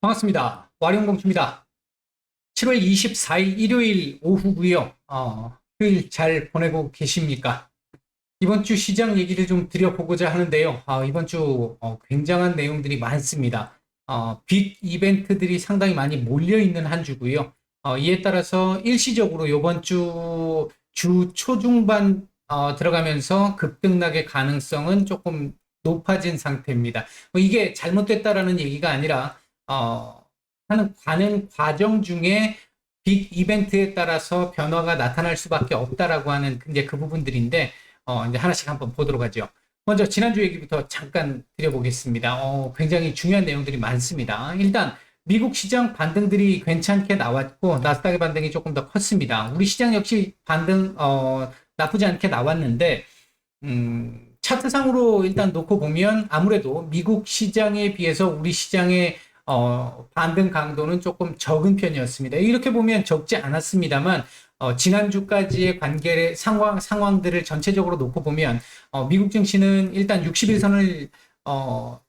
반갑습니다. 와룡공주입니다. 7월 24일 일요일 오후고요. 휴일 잘 보내고 계십니까? 이번 주 시장 얘기를 좀 드려보고자 하는데요. 이번 주 굉장한 내용들이 많습니다. 빅 이벤트들이 상당히 많이 몰려있는 한 주고요. 이에 따라서 일시적으로 이번 주 초중반 들어가면서 급등락의 가능성은 조금 높아진 상태입니다. 이게 잘못됐다라는 얘기가 아니라 가는 과정 중에 빅 이벤트에 따라서 변화가 나타날 수밖에 없다라고 하는 이제 그 부분들인데 이제 하나씩 한번 보도록 하죠. 먼저 지난주 얘기부터 잠깐 드려보겠습니다. 굉장히 중요한 내용들이 많습니다. 일단 미국 시장 반등들이 괜찮게 나왔고 나스닥의 반등이 조금 더 컸습니다. 우리 시장 역시 반등 나쁘지 않게 나왔는데 차트상으로 일단 놓고 보면 아무래도 미국 시장에 비해서 우리 시장의 반등 강도는 조금 적은 편이었습니다. 이렇게 보면 적지 않았습니다만, 지난주까지의 관계 상황들을 전체적으로 놓고 보면, 미국 증시는 일단 60일선을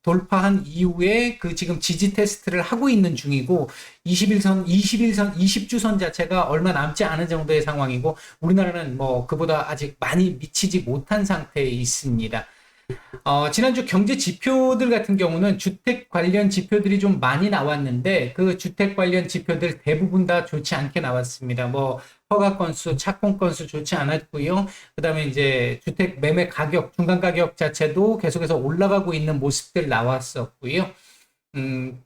돌파한 이후에 그 지금 지지 테스트를 하고 있는 중이고, 20주선 자체가 얼마 남지 않은 정도의 상황이고, 우리나라는 뭐 그보다 아직 많이 미치지 못한 상태에 있습니다. 지난주 경제 지표들 같은 경우는 주택 관련 지표들이 좀 많이 나왔는데 그 주택 관련 지표들 대부분 다 좋지 않게 나왔습니다. 뭐 허가 건수, 착공 건수 좋지 않았고요. 그다음에 이제 주택 매매 가격, 중간 가격 자체도 계속해서 올라가고 있는 모습들 나왔었고요. 음,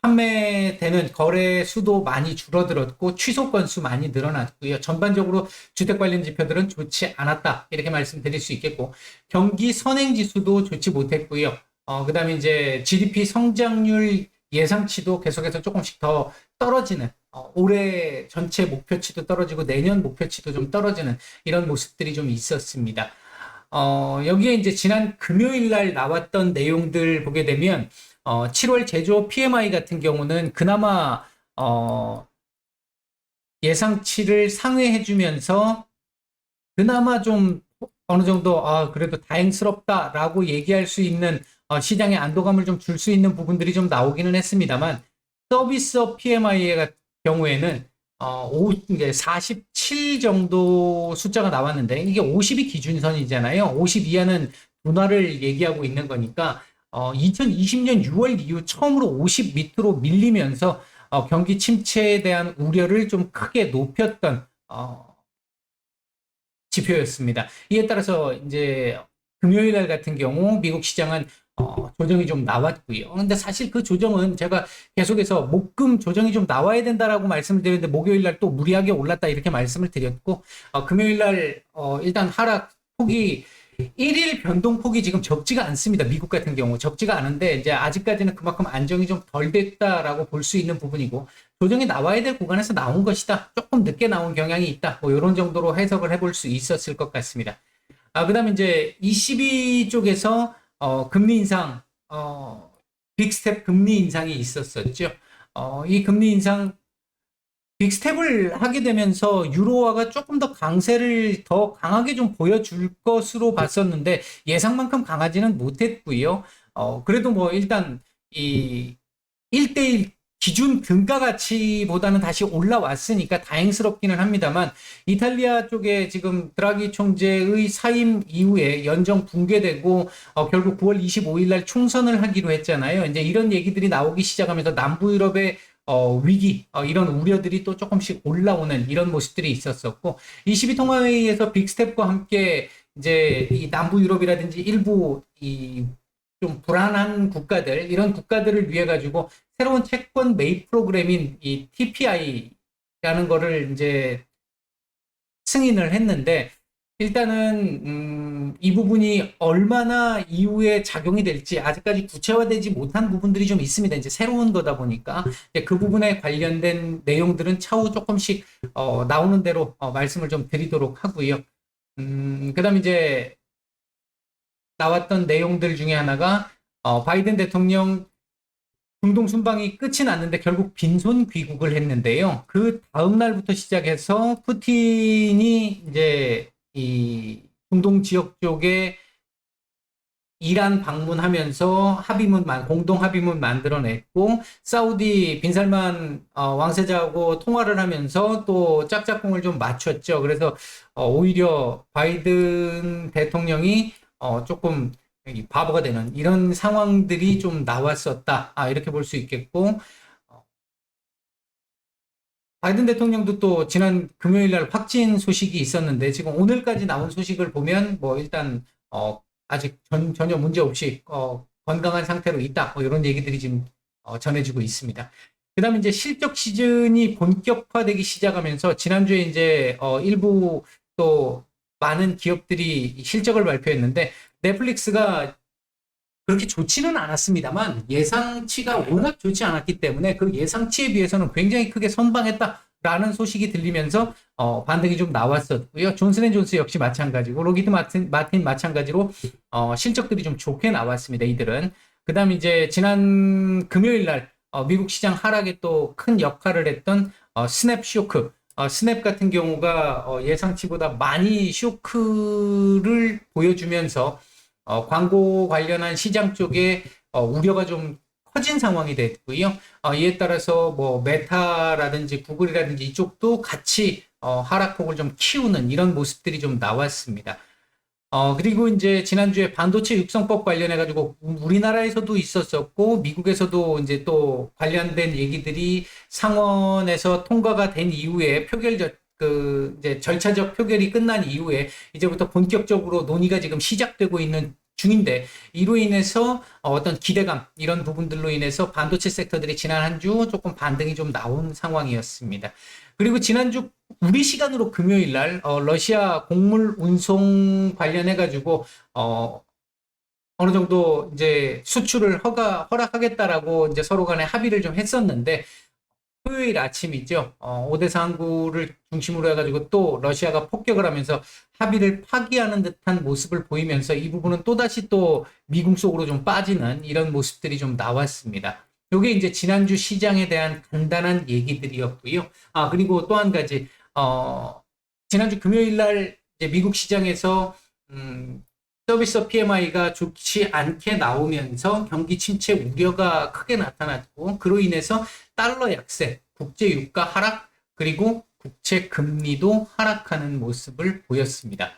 판매되는 거래 수도 많이 줄어들었고 취소 건수 많이 늘어났고요. 전반적으로 주택 관련 지표들은 좋지 않았다. 이렇게 말씀드릴 수 있겠고 경기 선행 지수도 좋지 못했고요. 그다음에 이제 GDP 성장률 예상치도 계속해서 조금씩 더 떨어지는 올해 전체 목표치도 떨어지고 내년 목표치도 좀 떨어지는 이런 모습들이 좀 있었습니다. 여기에 이제 지난 금요일 날 나왔던 내용들 보게 되면 7월 제조업 PMI 같은 경우는 그나마 예상치를 상회해주면서 그나마 좀 어느 정도 그래도 다행스럽다라고 얘기할 수 있는 시장의 안도감을 좀 줄 수 있는 부분들이 좀 나오기는 했습니다만 서비스업 PMI의 경우에는 이게 47 정도 숫자가 나왔는데 이게 50이 기준선이잖아요. 50 이하는 둔화를 얘기하고 있는 거니까 2020년 6월 이후 처음으로 50 밑으로 밀리면서 경기 침체에 대한 우려를 좀 크게 높였던 지표였습니다. 이에 따라서 이제 금요일 날 같은 경우 미국 시장은 조정이 좀 나왔고요. 근데 사실 그 조정은 제가 계속해서 목금 조정이 좀 나와야 된다라고 말씀을 드렸는데 목요일 날 또 무리하게 올랐다 이렇게 말씀을 드렸고 금요일 날 일단 하락 폭이 1일 변동폭이 지금 적지가 않습니다. 미국 같은 경우 적지가 않은데 이제 아직까지는 그만큼 안정이 좀 덜 됐다라고 볼 수 있는 부분이고 조정이 나와야 될 구간에서 나온 것이다. 조금 늦게 나온 경향이 있다. 뭐 이런 정도로 해석을 해볼 수 있었을 것 같습니다. 그다음에 이제 ECB 쪽에서 금리 인상, 빅스텝 금리 인상이 있었었죠. 이 금리 인상 빅스텝을 하게 되면서 유로화가 조금 더 강세를 더 강하게 좀 보여줄 것으로 봤었는데 예상만큼 강하지는 못했고요. 그래도 뭐 일단 이 1대1 기준 등가 가치보다는 다시 올라왔으니까 다행스럽기는 합니다만 이탈리아 쪽에 지금 드라기 총재의 사임 이후에 연정 붕괴되고 결국 9월 25일 날 총선을 하기로 했잖아요. 이제 이런 얘기들이 나오기 시작하면서 남부 유럽의 위기 이런 우려들이 또 조금씩 올라오는 이런 모습들이 있었었고 22 통화회의에서 빅스텝과 함께 이제 이 남부 유럽이라든지 일부 이 좀 불안한 국가들 이런 국가들을 위해 가지고 새로운 채권 매입 프로그램인 이 TPI라는 거를 이제 승인을 했는데 일단은 이 부분이 얼마나 이후에 작용이 될지 아직까지 구체화되지 못한 부분들이 좀 있습니다. 이제 새로운 거다 보니까 그 부분에 관련된 내용들은 차후 조금씩 나오는 대로 말씀을 좀 드리도록 하고요. 그다음 이제 나왔던 내용들 중에 하나가 바이든 대통령 중동 순방이 끝이 났는데 결국 빈손 귀국을 했는데요. 그 다음 날부터 시작해서 푸틴이 이제 이 중동 지역 쪽에 이란 방문하면서 공동 합의문 만들어냈고, 사우디 빈살만 왕세자하고 통화를 하면서 또 짝짝꿍을 좀 맞췄죠. 그래서 오히려 바이든 대통령이 조금 이 바보가 되는 이런 상황들이 좀 나왔었다. 이렇게 볼 수 있겠고, 어, 바이든 대통령도 또 지난 금요일 날 확진 소식이 있었는데 지금 오늘까지 나온 소식을 보면 뭐 일단 아직 전혀 문제 없이 건강한 상태로 있다. 뭐 이런 얘기들이 지금 전해지고 있습니다. 그다음에 이제 실적 시즌이 본격화되기 시작하면서 지난주에 이제 일부 또 많은 기업들이 실적을 발표했는데 넷플릭스가 그렇게 좋지는 않았습니다만 예상치가 워낙 좋지 않았기 때문에 그 예상치에 비해서는 굉장히 크게 선방했다라는 소식이 들리면서 반등이 좀 나왔었고요. 존슨앤존스 역시 마찬가지고 로키드 마틴 마찬가지로 실적들이 좀 좋게 나왔습니다. 이들은. 그다음 이제 지난 금요일 날 미국 시장 하락에 또 큰 역할을 했던 스냅 쇼크. 스냅 같은 경우가 예상치보다 많이 쇼크를 보여주면서 광고 관련한 시장 쪽에 우려가 좀 커진 상황이 됐고요. 이에 따라서 뭐 메타라든지 구글이라든지 이쪽도 같이 하락폭을 좀 키우는 이런 모습들이 좀 나왔습니다. 그리고 이제 지난주에 반도체 육성법 관련해가지고 우리나라에서도 있었었고, 미국에서도 이제 또 관련된 얘기들이 상원에서 통과가 된 이후에 이제 절차적 표결이 끝난 이후에 이제부터 본격적으로 논의가 지금 시작되고 있는 중인데, 이로 인해서 어떤 기대감, 이런 부분들로 인해서 반도체 섹터들이 지난 한 주 조금 반등이 좀 나온 상황이었습니다. 그리고 지난주 우리 시간으로 금요일 날 러시아 곡물 운송 관련해 가지고 어느 정도 이제 수출을 허락하겠다라고 이제 서로 간에 합의를 좀 했었는데 토요일 아침이죠. 오데사 항구를 중심으로 해가지고 또 러시아가 폭격을 하면서 합의를 파기하는 듯한 모습을 보이면서 이 부분은 또다시 또 미궁 속으로 좀 빠지는 이런 모습들이 좀 나왔습니다. 요게 이제 지난주 시장에 대한 간단한 얘기들이었고요. 그리고 또 한 가지, 지난주 금요일 날 이제 미국 시장에서, 서비스 PMI가 좋지 않게 나오면서 경기 침체 우려가 크게 나타났고, 그로 인해서 달러 약세, 국제 유가 하락, 그리고 국채 금리도 하락하는 모습을 보였습니다.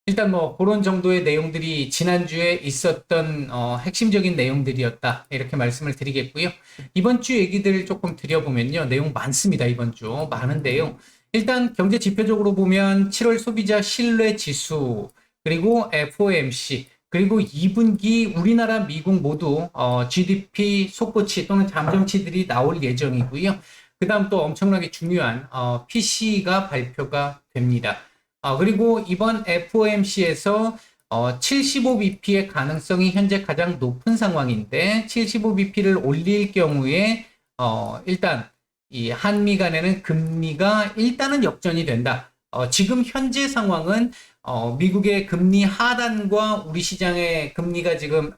일단 뭐 그런 정도의 내용들이 지난주에 있었던 핵심적인 내용들이었다. 이렇게 말씀을 드리겠고요. 이번 주 얘기들 조금 드려보면요. 내용 많습니다. 이번 주 많은데요. 일단 경제 지표적으로 보면 7월 소비자 신뢰 지수, 그리고 FOMC, 그리고 2분기 우리나라 미국 모두 GDP 속보치 또는 잠정치들이 나올 예정이고요. 그 다음 또 엄청나게 중요한 PC가 발표가 됩니다. 그리고 이번 FOMC에서 75bp의 가능성이 현재 가장 높은 상황인데 75bp를 올릴 경우에 일단 이 한미 간에는 금리가 일단은 역전이 된다. 지금 현재 상황은 미국의 금리 하단과 우리 시장의 금리가 지금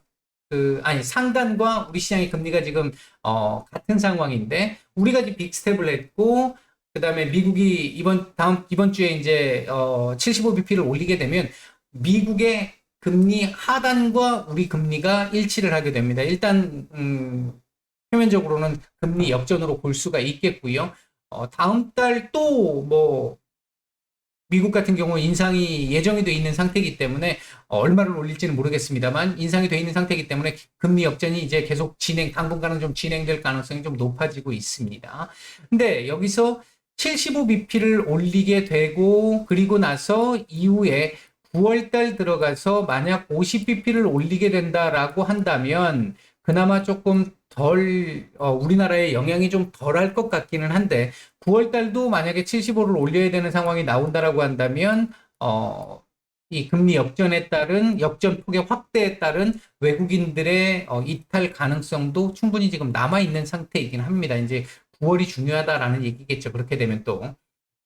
상단과 우리 시장의 금리가 지금 같은 상황인데 우리가 지금 빅스텝을 했고 그다음에 미국이 이번 주에 이제 75bp를 올리게 되면 미국의 금리 하단과 우리 금리가 일치를 하게 됩니다. 일단 표면적으로는 금리 역전으로 볼 수가 있겠고요. 다음 달 또 뭐 미국 같은 경우 인상이 예정이 돼 있는 상태이기 때문에 얼마를 올릴지는 모르겠습니다만 인상이 돼 있는 상태이기 때문에 금리 역전이 이제 계속 당분간은 좀 진행될 가능성이 좀 높아지고 있습니다. 근데 여기서 75bp를 올리게 되고 그리고 나서 이후에 9월달 들어가서 만약 50bp를 올리게 된다라고 한다면 그나마 조금 우리나라에 영향이 좀 덜할 것 같기는 한데 9월 달도 만약에 75를 올려야 되는 상황이 나온다라고 한다면 이 금리 역전에 따른 역전 폭의 확대에 따른 외국인들의 이탈 가능성도 충분히 지금 남아 있는 상태이긴 합니다. 이제 9월이 중요하다라는 얘기겠죠. 그렇게 되면 또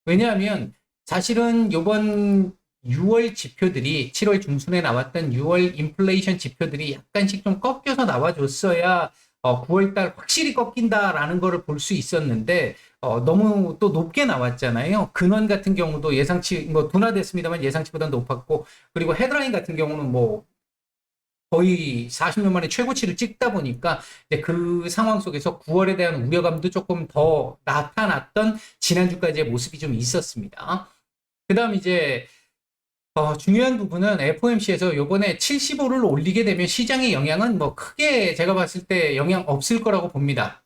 왜냐하면 사실은 이번 6월 지표들이 7월 중순에 나왔던 6월 인플레이션 지표들이 약간씩 좀 꺾여서 나와줬어야 9월 달 확실히 꺾인다라는 거를 볼 수 있었는데 너무 또 높게 나왔잖아요. 근원 같은 경우도 예상치 뭐 둔화됐습니다만 예상치보다 높았고 그리고 헤드라인 같은 경우는 뭐 거의 40년 만에 최고치를 찍다 보니까 이제 그 상황 속에서 9월에 대한 우려감도 조금 더 나타났던 지난주까지의 모습이 좀 있었습니다. 그다음 이제 중요한 부분은 FOMC에서 요번에 75를 올리게 되면 시장의 영향은 뭐 크게 제가 봤을 때 영향 없을 거라고 봅니다.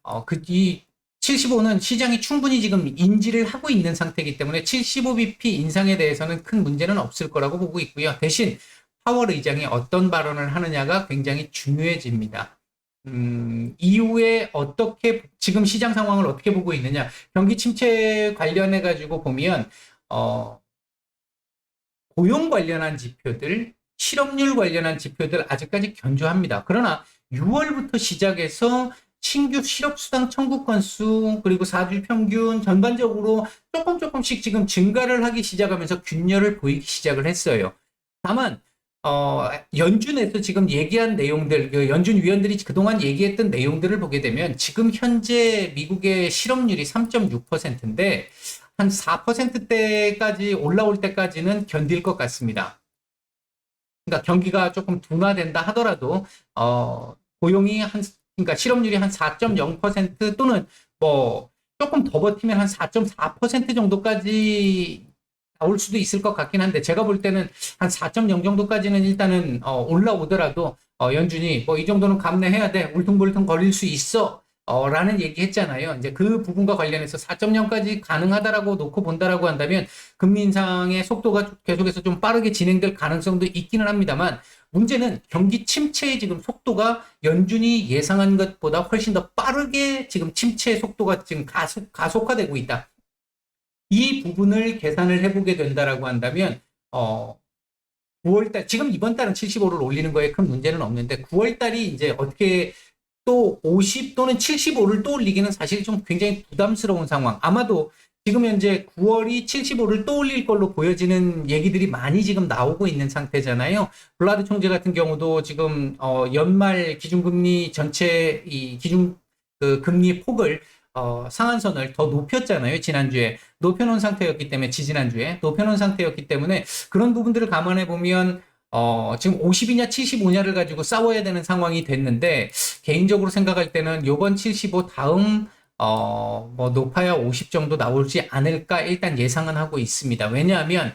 이 75는 시장이 충분히 지금 인지를 하고 있는 상태이기 때문에 75bp 인상에 대해서는 큰 문제는 없을 거라고 보고 있고요. 대신 파월 의장이 어떤 발언을 하느냐가 굉장히 중요해집니다. 이후에 어떻게 지금 시장 상황을 어떻게 보고 있느냐, 경기 침체 관련해 가지고 보면 고용 관련한 지표들, 실업률 관련한 지표들 아직까지 견조합니다. 그러나 6월부터 시작해서 신규 실업수당 청구 건수 그리고 4주 평균 전반적으로 조금씩 지금 증가를 하기 시작하면서 균열을 보이기 시작을 했어요. 다만 연준에서 지금 얘기한 내용들, 연준 위원들이 그동안 얘기했던 내용들을 보게 되면 지금 현재 미국의 실업률이 3.6%인데 한 4%대까지 올라올 때까지는 견딜 것 같습니다. 그러니까 경기가 조금 둔화된다 하더라도 고용이 그러니까 실업률이 한 4.0% 또는 뭐 조금 더 버티면 한 4.4% 정도까지 나올 수도 있을 것 같긴 한데 제가 볼 때는 한 4.0 정도까지는 일단은 올라오더라도 연준이 뭐 이 정도는 감내해야 돼, 울퉁불퉁 거릴 수 있어 라는 얘기 했잖아요. 이제 그 부분과 관련해서 4.0까지 가능하다라고 놓고 본다라고 한다면 금리 인상의 속도가 계속해서 좀 빠르게 진행될 가능성도 있기는 합니다만 문제는 경기 침체의 지금 속도가 연준이 예상한 것보다 훨씬 더 빠르게 지금 침체의 속도가 지금 가속화되고 있다. 이 부분을 계산을 해보게 된다라고 한다면 9월달 지금 이번 달은 75를 올리는 거에 큰 문제는 없는데 9월달이 이제 어떻게 또 50 또는 75를 또 올리기는 사실 좀 굉장히 부담스러운 상황. 아마도 지금 현재 9월이 75를 또 올릴 걸로 보여지는 얘기들이 많이 지금 나오고 있는 상태잖아요. 블라드 총재 같은 경우도 지금 연말 기준금리 전체 이 기준 그 금리 폭을 상한선을 더 높였잖아요. 지난주에 높여놓은 상태였기 때문에 지지난주에 높여놓은 상태였기 때문에 그런 부분들을 감안해 보면 지금 50이냐 75냐를 가지고 싸워야 되는 상황이 됐는데 개인적으로 생각할 때는 요번 75 다음 뭐 높아야 50 정도 나오지 않을까 일단 예상은 하고 있습니다. 왜냐하면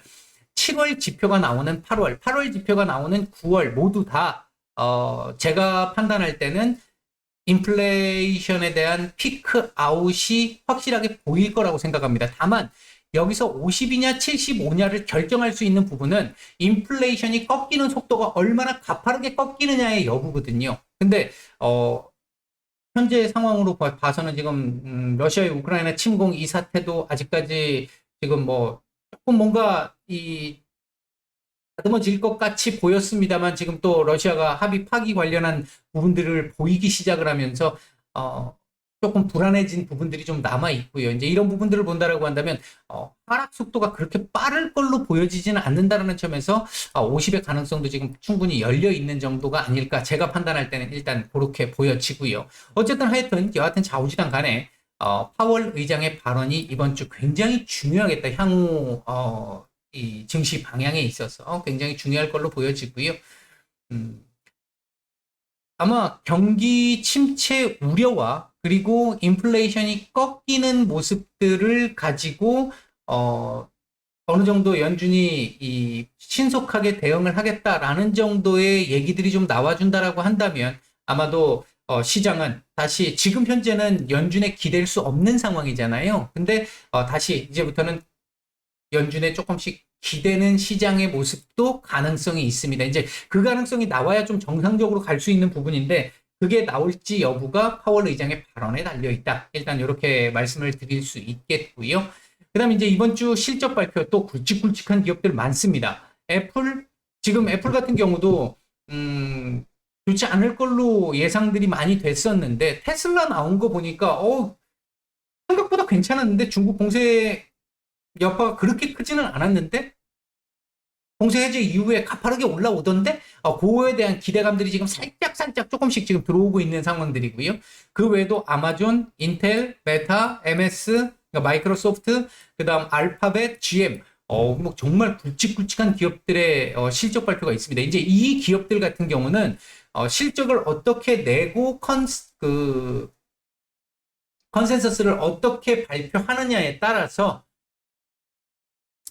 7월 지표가 나오는 8월 지표가 나오는 9월 모두 다 제가 판단할 때는 인플레이션에 대한 피크 아웃이 확실하게 보일 거라고 생각합니다. 다만 여기서 50이냐 75냐를 결정할 수 있는 부분은 인플레이션이 꺾이는 속도가 얼마나 가파르게 꺾이느냐의 여부거든요. 근데 현재 상황으로 봐서는 지금 러시아의 우크라이나 침공 이 사태도 아직까지 지금 뭐 조금 뭔가 다듬어질 것 같이 보였습니다만 지금 또 러시아가 합의 파기 관련한 부분들을 보이기 시작을 하면서 조금 불안해진 부분들이 좀 남아 있고요. 이제 이런 부분들을 본다라고 한다면 하락 속도가 그렇게 빠를 걸로 보여지지는 않는다라는 점에서 50의 가능성도 지금 충분히 열려 있는 정도가 아닐까 제가 판단할 때는 일단 그렇게 보여지고요. 어쨌든 하여튼 여하튼 좌우지간 간에 파월 의장의 발언이 이번 주 굉장히 중요하겠다. 향후 이 증시 방향에 있어서 굉장히 중요할 걸로 보여지고요. 아마 경기 침체 우려와 그리고 인플레이션이 꺾이는 모습들을 가지고 어느 정도 연준이 신속하게 대응을 하겠다라는 정도의 얘기들이 좀 나와준다라고 한다면 아마도 시장은 다시 지금 현재는 연준에 기댈 수 없는 상황이잖아요. 근데 다시 이제부터는 연준에 조금씩 기대는 시장의 모습도 가능성이 있습니다. 이제 그 가능성이 나와야 좀 정상적으로 갈 수 있는 부분인데 그게 나올지 여부가 파월 의장의 발언에 달려 있다. 일단 이렇게 말씀을 드릴 수 있겠고요. 그다음에 이제 이번 주 실적 발표 또 굵직굵직한 기업들 많습니다. 지금 애플 같은 경우도 좋지 않을 걸로 예상들이 많이 됐었는데 테슬라 나온 거 보니까 생각보다 괜찮았는데 중국 공세 여파가 그렇게 크지는 않았는데 공세 해제 이후에 가파르게 올라오던데 그거에 대한 기대감들이 지금 살짝 조금씩 지금 들어오고 있는 상황들이고요. 그 외에도 아마존, 인텔, 메타, MS, 그러니까 마이크로소프트, 그다음 알파벳, GM 뭐 정말 굵직굵직한 기업들의 실적 발표가 있습니다. 이제 이 기업들 같은 경우는 실적을 어떻게 내고 컨센서스를 어떻게 발표하느냐에 따라서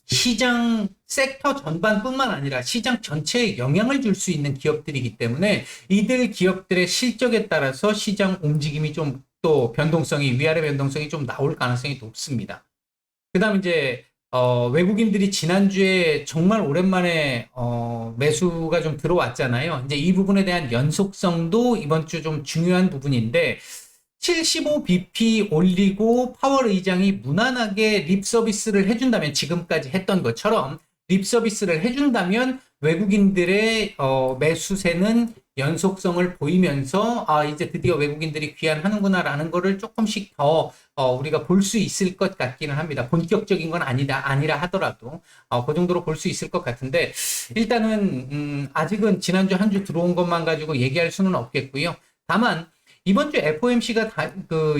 시장 섹터 전반뿐만 아니라 시장 전체에 영향을 줄 수 있는 기업들이기 때문에 이들 기업들의 실적에 따라서 시장 움직임이 좀 또 변동성이 위아래 변동성이 좀 나올 가능성이 높습니다. 그다음 이제 외국인들이 지난주에 정말 오랜만에 매수가 좀 들어왔잖아요. 이제 이 부분에 대한 연속성도 이번 주 좀 중요한 부분인데 75bp 올리고 파월 의장이 무난하게 립 서비스를 해준다면 지금까지 했던 것처럼 립 서비스를 해준다면 외국인들의 매수세는 연속성을 보이면서 이제 드디어 외국인들이 귀환하는구나라는 거를 조금씩 더 우리가 볼 수 있을 것 같기는 합니다. 본격적인 건 아니라 하더라도 그 정도로 볼 수 있을 것 같은데 일단은 아직은 지난주 한 주 들어온 것만 가지고 얘기할 수는 없겠고요. 다만 이번 주 FOMC가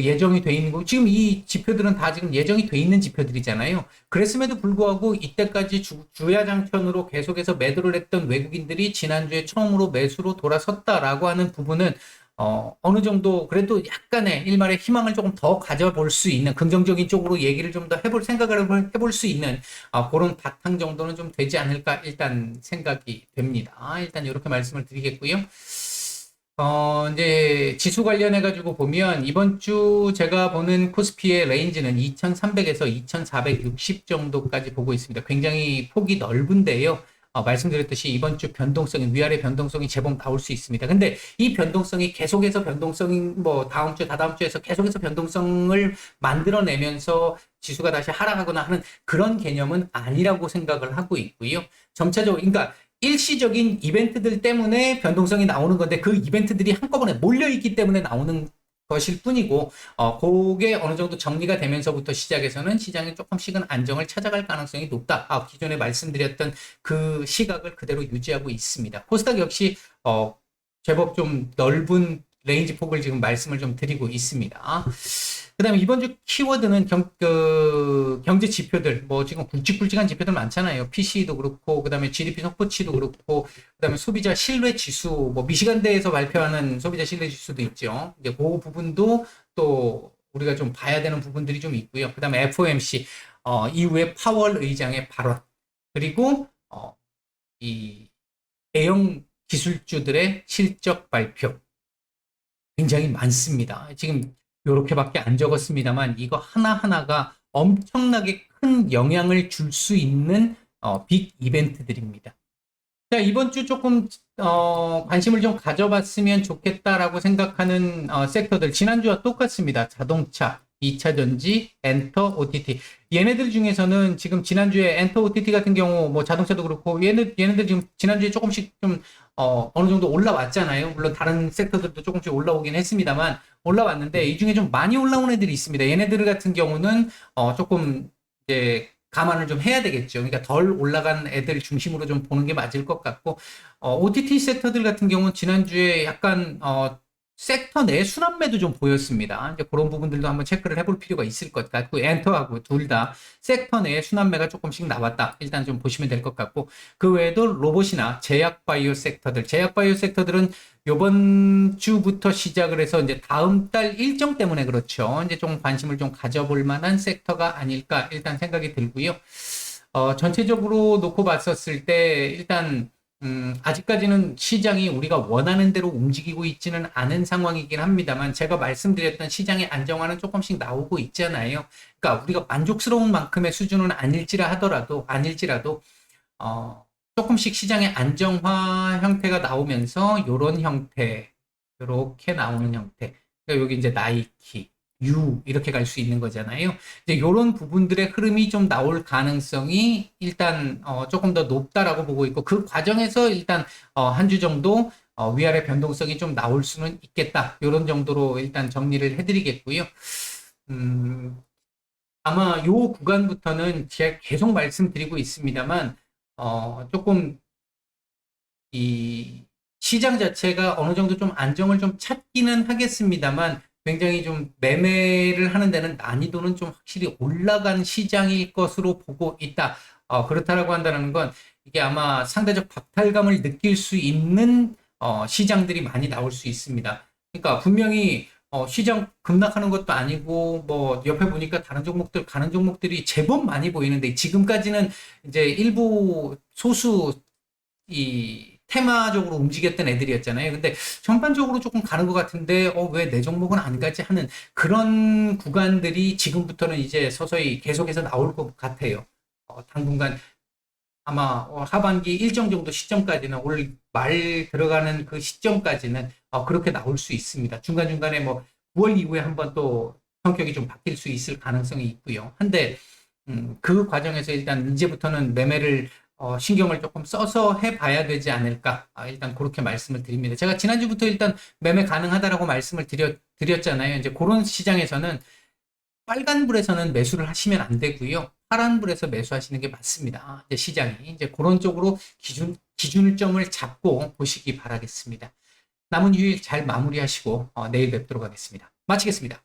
예정이 돼 있는 거, 지금 이 지표들은 다 지금 예정이 돼 있는 지표들이잖아요. 그랬음에도 불구하고 이때까지 주야장천으로 계속해서 매도를 했던 외국인들이 지난주에 처음으로 매수로 돌아섰다라고 하는 부분은 어느 정도 그래도 약간의 일말의 희망을 조금 더 가져볼 수 있는 긍정적인 쪽으로 얘기를 좀 더 생각을 해볼 수 있는 그런 바탕 정도는 좀 되지 않을까 일단 생각이 됩니다. 일단 이렇게 말씀을 드리겠고요. 이제 지수 관련해가지고 보면 이번 주 제가 보는 코스피의 레인지는 2300에서 2460 정도까지 보고 있습니다. 굉장히 폭이 넓은데요. 말씀드렸듯이 이번 주 변동성이, 위아래 변동성이 제법 나올 수 있습니다. 근데 이 변동성이 계속해서 변동성이 다음 주, 다다음 주에서 계속해서 변동성을 만들어내면서 지수가 다시 하락하거나 하는 그런 개념은 아니라고 생각을 하고 있고요. 점차적으로, 그러니까 일시적인 이벤트들 때문에 변동성이 나오는 건데 그 이벤트들이 한꺼번에 몰려있기 때문에 나오는 것일 뿐이고 그게 어느 정도 정리가 되면서부터 시작해서는 시장이 조금씩은 안정을 찾아갈 가능성이 높다. 기존에 말씀드렸던 그 시각을 그대로 유지하고 있습니다. 코스닥 역시 제법 좀 넓은 레인지 폭을 지금 말씀을 좀 드리고 있습니다. 그 다음에 이번 주 키워드는 경제 지표들, 지금 굵직굵직한 지표들 많잖아요. PC도 그렇고, 그 다음에 GDP 속보치도 그렇고, 그 다음에 소비자 신뢰 지수, 미시간대에서 발표하는 소비자 신뢰 지수도 있죠. 이제 그 부분도 또 우리가 좀 봐야 되는 부분들이 좀 있고요. 그 다음에 FOMC, 이후에 파월 의장의 발언, 그리고, 이 대형 기술주들의 실적 발표. 굉장히 많습니다. 지금 요렇게밖에 안 적었습니다만 이거 하나하나가 엄청나게 큰 영향을 줄 수 있는 빅 이벤트들입니다. 자, 이번 주 조금 관심을 좀 가져봤으면 좋겠다라고 생각하는 섹터들 지난주와 똑같습니다. 자동차, 2차 전지, 엔터, OTT. 얘네들 중에서는 지금 지난주에 엔터, OTT 같은 경우 자동차도 그렇고 얘네들 지금 지난주에 조금씩 좀 어느 정도 올라왔잖아요. 물론 다른 섹터들도 조금씩 올라오긴 했습니다만 올라왔는데 이 중에 좀 많이 올라온 애들이 있습니다. 얘네들 같은 경우는 조금 이제 감안을 좀 해야 되겠죠. 그러니까 덜 올라간 애들 중심으로 좀 보는 게 맞을 것 같고, OTT 섹터들 같은 경우는 지난주에 약간, 섹터 내 순환매도 좀 보였습니다. 이제 그런 부분들도 한번 체크를 해볼 필요가 있을 것 같고, 엔터하고 둘 다 섹터 내 순환매가 조금씩 나왔다. 일단 좀 보시면 될 것 같고, 그 외에도 로봇이나 제약바이오 섹터들은 요번 주부터 시작을 해서 이제 다음 달 일정 때문에 그렇죠. 이제 좀 관심을 좀 가져볼 만한 섹터가 아닐까 일단 생각이 들고요. 전체적으로 놓고 봤었을 때 일단 아직까지는 시장이 우리가 원하는 대로 움직이고 있지는 않은 상황이긴 합니다만 제가 말씀드렸던 시장의 안정화는 조금씩 나오고 있잖아요. 그러니까 우리가 만족스러운 만큼의 수준은 아닐지라도 조금씩 시장의 안정화 형태가 나오면서 이런 형태, 이렇게 나오는 형태. 그러니까 여기 이제 나이키, 이렇게 갈 수 있는 거잖아요. 이제 이런 부분들의 흐름이 좀 나올 가능성이 일단 조금 더 높다라고 보고 있고 그 과정에서 일단 한 주 정도 위아래 변동성이 좀 나올 수는 있겠다. 이런 정도로 일단 정리를 해드리겠고요. 아마 이 구간부터는 제가 계속 말씀드리고 있습니다만 조금 이 시장 자체가 어느 정도 좀 안정을 좀 찾기는 하겠습니다만 굉장히 좀 매매를 하는 데는 난이도는 좀 확실히 올라간 시장일 것으로 보고 있다. 그렇다라고 한다는 건 이게 아마 상대적 박탈감을 느낄 수 있는 시장들이 많이 나올 수 있습니다. 그러니까 분명히 시장 급락하는 것도 아니고 뭐 옆에 보니까 다른 종목들 가는 종목들이 제법 많이 보이는데 지금까지는 이제 일부 소수 이 테마적으로 움직였던 애들이었잖아요. 근데 전반적으로 조금 가는 것 같은데 왜 내 종목은 안 가지 하는 그런 구간들이 지금부터는 이제 서서히 계속해서 나올 것 같아요. 당분간 아마 하반기 일정 정도 시점까지는 올 말 들어가는 그 시점까지는 그렇게 나올 수 있습니다. 중간중간에 뭐 9월 이후에 한번 또 성격이 좀 바뀔 수 있을 가능성이 있고요. 한데 그 과정에서 일단 이제부터는 매매를 신경을 조금 써서 해봐야 되지 않을까. 일단 그렇게 말씀을 드립니다. 제가 지난주부터 일단 매매 가능하다라고 말씀을 드렸잖아요. 이제 그런 시장에서는 빨간불에서는 매수를 하시면 안 되고요. 파란불에서 매수하시는 게 맞습니다. 이제 시장이 이제 그런 쪽으로 기준점을 잡고 보시기 바라겠습니다. 남은 휴일 잘 마무리하시고 내일 뵙도록 하겠습니다. 마치겠습니다.